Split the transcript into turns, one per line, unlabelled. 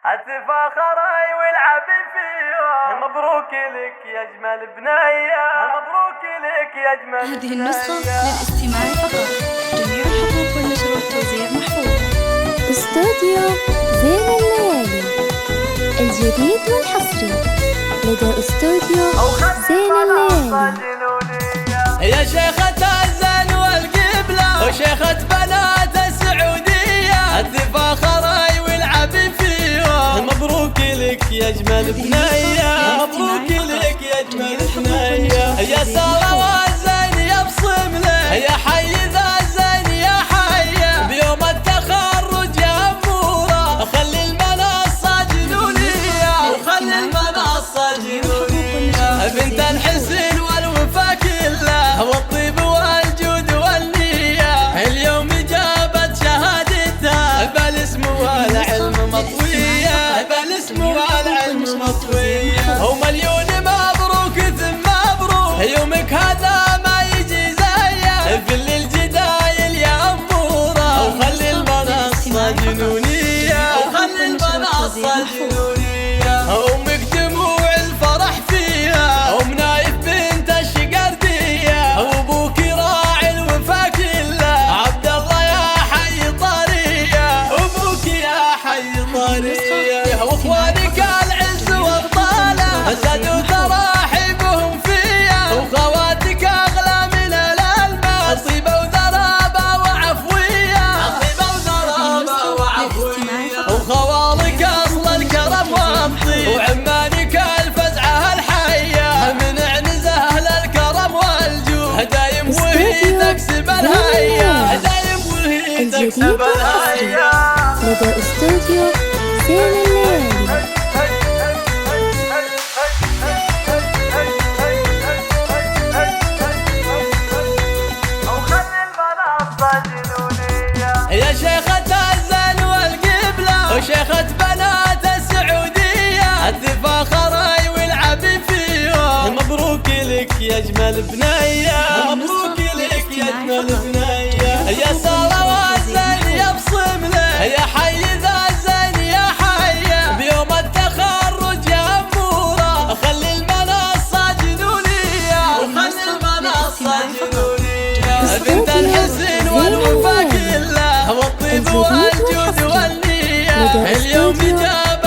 هتفاخري والعبي فيها. مبروك لك يا اجمل بنيه، مبروك لك يا اجمل
هذه النسخة للاستماع فقط. جميع الحقوق والنشر والتوزيع محفوظ.
استوديو زين الليالي الجديد والحصري لدى استوديو زين الليالي.
يا شيخة الزين والقبلة وشيخة بنات السعودية، التفاخري والعبي فيها. مبروك لك يا اجمل بنيه، مبروك لك يا اجمل بنيه. يا سارة والزين يبصم له، يا حي ذا الزين يا حي بيوم التخرج يا اموره. خلي المنصة جنونية وخلي المنصة جنونية. بنت الحسن والوفا كله والطيب والجود والنية، اليوم جابت شهادتها بالاسم والعلم مطوية، بالاسم والعلم مطوية. ومليون مبروك ثم مبروك، يومك هذا ما يجي زيه في الجدايل يا أمورة. وخلي المنصة جنونية وخلي المنصة جنونية. أمك دموع الفرح فيها، أم نايف بنت الشقردية، وأبوك راعي الوفا كله عبد الله يا حي طرية، أبوك يا حي طرية. وإخوانك العز وابطاله زادوا تراحيبهم فيا، وخواتك أغلى من الألماس، طيبة وذرابة وعفوية، طيبة وذرابة وعفوية. وخوالك أصل الكرم والطيب، وعمانك الفزعة الحية من عنز أهل الكرم والجود. دايم وهي تكسب الهيا، دايم وهي تكسب الهيا
لدى استوديو زين الليالي.
يا شيخة الزين والقبلة وشيخة بنات السعودية، التفاخري والعبي فيها. مبروك لك يا اجمل بنيه، مبروك لك يا اجمل بنيه. يا سارة والزين يبصم له، يا حي ذا الزين يا حي بيوم التخرج يا اموره. خلي المنصة جنونية وخلي المنصة جنونية. بنت الحسن والوفا كله والطيب والجود والنية، اليوم جاب